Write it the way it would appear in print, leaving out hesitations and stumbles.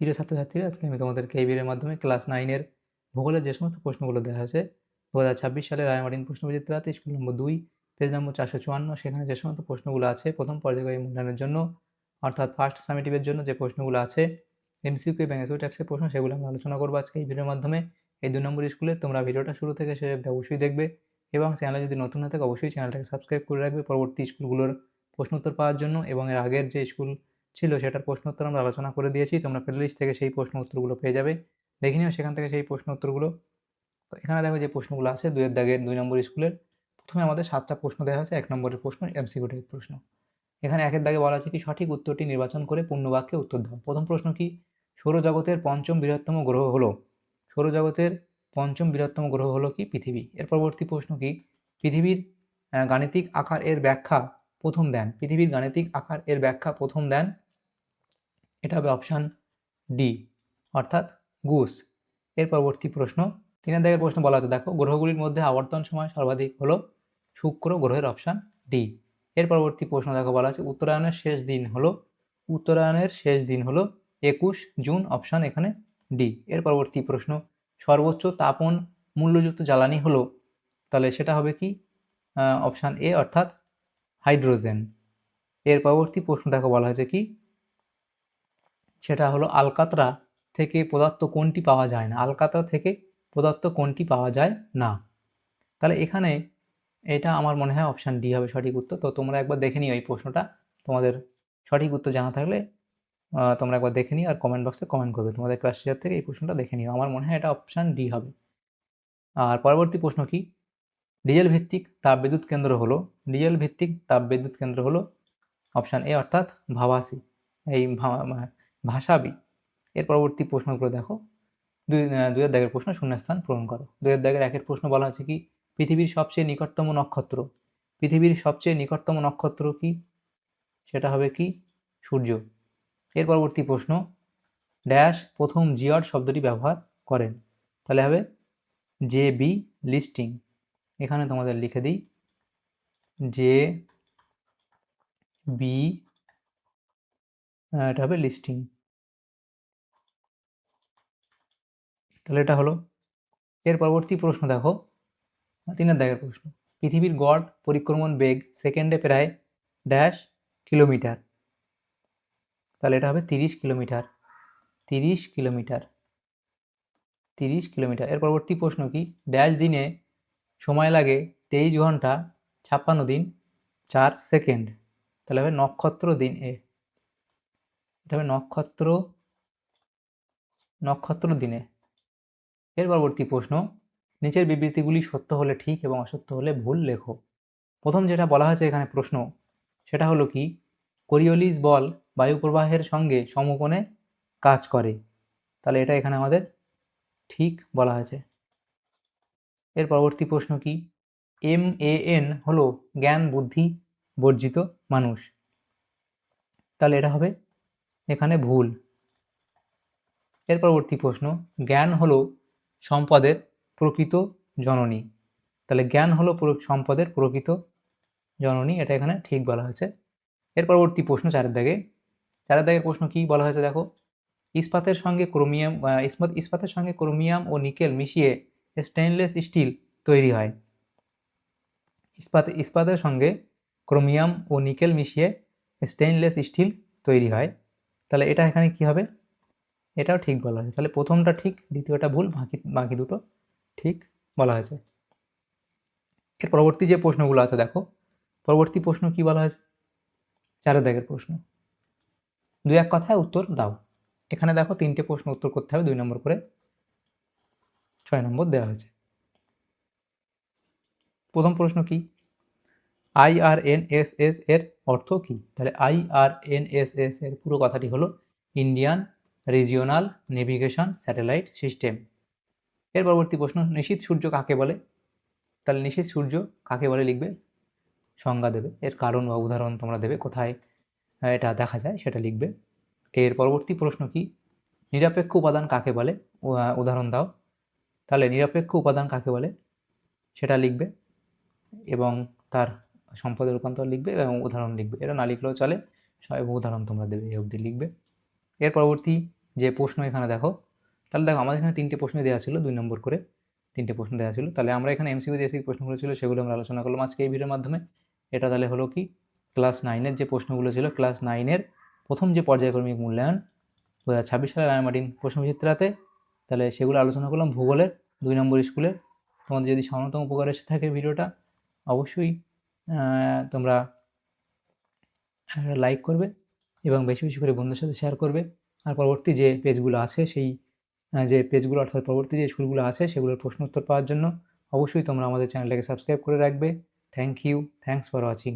প্রিয় ছাত্রছাত্রীরা, আজকে আমি তোমাদেরকে এই ভিডিওর মাধ্যমে ক্লাস 9-এর ভূগোলের যে সমস্ত প্রশ্নগুলো দেওয়া হয়েছে 2026 সালের রায়মার্টিন প্রশ্নবিচিত্রাতে স্কুল নম্বর 2 পেজ নম্বর 454, সেখানে যে সমস্ত প্রশ্নগুলো আছে প্রথম পর্যায়ক্রমিক মূল্যায়নের জন্য, অর্থাৎ ফার্স্ট সামেটিভের জন্য যে প্রশ্নগুলো আছে এমসিকিউ এবং এসইউ টাইপসের প্রশ্ন, সেগুলো আমরা আলোচনা করবো আজকে এই ভিডিওর মাধ্যমে। এই 2 নম্বর স্কুলে তোমরা ভিডিওটা শুরু থেকে শেষ অবধি অবশ্যই দেখবে এবং চ্যানেলে যদি নতুন হয়ে থাকে অবশ্যই চ্যানেলটাকে সাবস্ক্রাইব করে রাখবে পরবর্তী স্কুলগুলোর প্রশ্ন উত্তর পাওয়ার জন্য। এবং এর আগের যে স্কুল ছিল সেটার প্রশ্ন উত্তর আমরা আলোচনা করে দিয়েছি, তোমরা প্লেলিস্ট থেকে সেই প্রশ্ন উত্তরগুলো পেয়ে যাবে, দেখে নিও সেখান থেকে সেই প্রশ্ন উত্তরগুলো। তো এখানে দেখো যে প্রশ্নগুলো আছে 2-এর দাগের 2 নম্বর স্কুলের। প্রথমে আমাদের 7টা প্রশ্ন দেওয়া হয়েছে, 1 নম্বরের প্রশ্ন এমসিকিউ টাইপ প্রশ্ন। এখানে 1-এর দাগে বলা আছে কি সঠিক উত্তরটি নির্বাচন করে পূর্ণ বাক্যে উত্তর দাও। প্রথম প্রশ্ন কি, সৌরজগতের পঞ্চম বৃহত্তম গ্রহ হলো, সৌরজগতের পঞ্চম বৃহত্তম গ্রহ হলো কি পৃথিবী। এর পরবর্তী প্রশ্ন কি, পৃথিবীর গাণিতিক আকার এর ব্যাখ্যা প্রথম দেন, পৃথিবীর গাণিতিক আকার এর ব্যাখ্যা প্রথম দেন। এটা হবে অপশান ডি, অর্থাৎ গুস। এর পরবর্তী প্রশ্ন 3-এর দাগের প্রশ্ন বলা আছে, দেখো গ্রহগুলির মধ্যে আবর্তন সময় সর্বাধিক হলো শুক্র গ্রহের, অপশান ডি। এর পরবর্তী প্রশ্ন দেখো বলা আছে উত্তরায়ণের শেষ দিন হলো, উত্তরায়ণের শেষ দিন হলো 21 জুন, অপশান এখানে ডি। এর পরবর্তী প্রশ্ন সর্বোচ্চ তাপন মূল্যযুক্ত জ্বালানি হলো, তাহলে সেটা হবে কি অপশান এ, অর্থাৎ হাইড্রোজেন। এর পরবর্তী প্রশ্ন দেখো বলা হয়েছে কি, সেটা হলো আলকাতরা থেকে পদার্থ কোনটি পাওয়া যায় না, আলকাতরা থেকে পদার্থ কোনটি পাওয়া যায় না। তাহলে এখানে এটা আমার মনে হয় অপশান ডি হবে সঠিক উত্তর। তো তোমরা একবার দেখে নিও এই প্রশ্নটা, তোমাদের সঠিক উত্তর জানা থাকলে তোমরা একবার দেখে নিও আর কমেন্ট বক্সে কমেন্ট করবে, তোমাদের ক্লাস টিচার থেকে এই প্রশ্নটা দেখে নিও। আমার মনে হয় এটা অপশান ডি হবে। আর পরবর্তী প্রশ্ন কি, ডিজেল ভিত্তিক তাপবিদ্যুৎ কেন্দ্র হলো, ডিজেল ভিত্তিক তাপবিদ্যুৎ কেন্দ্র হলো অপশান এ, অর্থাৎ ভাবাসি, এই ভাসাবি। এর পরবর্তী প্রশ্নগুলো দেখো, 2-এর দাগের প্রশ্ন শূন্যস্থান পূরণ করো। 2-এর দাগের 1-এর প্রশ্ন বলা হচ্ছে কি পৃথিবীর সবচেয়ে নিকটতম নক্ষত্র, পৃথিবীর সবচেয়ে নিকটতম নক্ষত্র কি, সেটা হবে কি সূর্য। এর পরবর্তী প্রশ্ন ড্যাশ প্রথম জিওড শব্দটি ব্যবহার করেন, তাহলে হবে জে বি লিস্টিং। এখানে তোমাদের লিখে দিই জে বি, এটা হবে লিস্টিং, তাহলে এটা হলো। এর পরবর্তী প্রশ্ন দেখো 3-এর দাগের প্রশ্ন, পৃথিবীর গড় পরিক্রমণ বেগ সেকেন্ডে প্রায় ড্যাশ কিলোমিটার, তাহলে এটা হবে 30 কিলোমিটার, 30 কিলোমিটার, 30 কিলোমিটার। এর পরবর্তী প্রশ্ন কি ড্যাশ দিনে সময় লাগে 23 ঘন্টা 56 দিন 4 সেকেন্ড, তাহলে হবে নক্ষত্র দিন এ, এটা হবে নক্ষত্র, নক্ষত্র দিনে। এর পরবর্তী প্রশ্ন নিচের বিবৃতিগুলি সত্য হলে ঠিক এবং অসত্য হলে ভুল লেখো। প্রথম যেটা বলা হয়েছে এখানে প্রশ্ন, সেটা হলো কি কোরিওলিস বল বায়ু প্রবাহের সঙ্গে সমকোণে কাজ করে, তাহলে এটা এখানে আমাদের ঠিক বলা হয়েছে। এর পরবর্তী প্রশ্ন কি MAN হলো জ্ঞান বুদ্ধি বর্জিত মানুষ, তাহলে এটা হবে এখানে ভুল। এর পরবর্তী প্রশ্ন জ্ঞান হলো সম্পদের প্রকৃত জননী, তাহলে জ্ঞান হলো সম্পদের প্রকৃত জননী, এটা এখানে ঠিক বলা হয়েছে। এর পরবর্তী প্রশ্ন 4-এর দাগে, 4-এর দাগের প্রশ্ন কি বলা হয়েছে দেখো ইস্পাতের সঙ্গে ক্রোমিয়াম, ইস্পাতের সঙ্গে ক্রোমিয়াম ও নিকেল মিশিয়ে স্টেইনলেস স্টিল তৈরি হয়, ইস্পাতের সঙ্গে ক্রোমিয়াম ও নিকেল মিশিয়ে স্টেইনলেস স্টিল তৈরি হয়, তাহলে এটা এখানে কি হবে, এটাও ঠিক বলা হয়েছে। তাহলে প্রথমটা ঠিক, দ্বিতীয়টা ভুল, বাকি দুটো ঠিক বলা হয়েছে। এর পরবর্তী যে প্রশ্নগুলো আছে দেখো, পরবর্তী প্রশ্ন কি বলা হয়েছে 4-এর দাগের প্রশ্ন 2-1 কথায় উত্তর দাও। এখানে দেখো 3টে প্রশ্ন উত্তর করতে হবে, 2 নম্বর করে, 6 নম্বর দেওয়া হয়েছে। প্রথম প্রশ্ন কি IRNSS এর অর্থ কি, তাহলে IRNSS এর পুরো কথাটি হলো Indian regional navigation satellite system. এর পরবর্তী প্রশ্ন নিশীথ সূর্য কাকে বলে, তাহলে নিশীথ সূর্য কাকে বলে লিখবে, সংজ্ঞা দেবে, এর কারণ বা উদাহরণ তোমরা দেবে, কোথায় এটা দেখা যায় সেটা লিখবে। এর পরবর্তী প্রশ্ন কি নিরপেক্ষ উপাদান কাকে বলে, উদাহরণ দাও, তাহলে নিরপেক্ষ উপাদান কাকে বলে সেটা লিখবে এবং তার সম্পদের রূপান্তর লিখবে এবং উদাহরণ লিখবে, এটা না লিখলেও চলে, এবং উদাহরণ তোমরা দেবে এই অবধি লিখবে। এর পরবর্তী যে প্রশ্ন এখানে দেখো, তাহলে দেখো আমাদের এখানে 3টে প্রশ্ন দেওয়া ছিল 2 নম্বর করে 3টে প্রশ্ন দেওয়া ছিল। তাহলে আমরা এখানে এমসিকিউ বেসিক প্রশ্নগুলো ছিল সেগুলো আমরা আলোচনা করলাম আজকে এই ভিডিওর মাধ্যমে। এটা তাহলে হলো কি ক্লাস 9-এর যে প্রশ্নগুলো ছিল, ক্লাস 9-এর প্রথম যে পর্যায়ক্রমিক মূল্যায়ন 2026 সালে রায়মার্টিন প্রশ্নবিচিত্রাতে, তাহলে সেগুলো আলোচনা করলাম ভূগোলের 2 নম্বর স্কুলের। তোমাদের যদি সামান্যতম উপকার এসে থাকে ভিডিওটা, অবশ্যই তোমরা লাইক করবে এবং বেশি বেশি করে বন্ধুদের সাথে শেয়ার করবে। আর পরবর্তী যে পেজগুলো আছে সেই যে পেজগুলো অর্থাৎ পরবর্তী যে স্কুলগুলো আছে সেগুলোর প্রশ্ন উত্তর পাওয়ার জন্য অবশ্যই তোমরা আমাদের চ্যানেলটাকে সাবস্ক্রাইব করে রাখবে। Thank you, thanks for watching.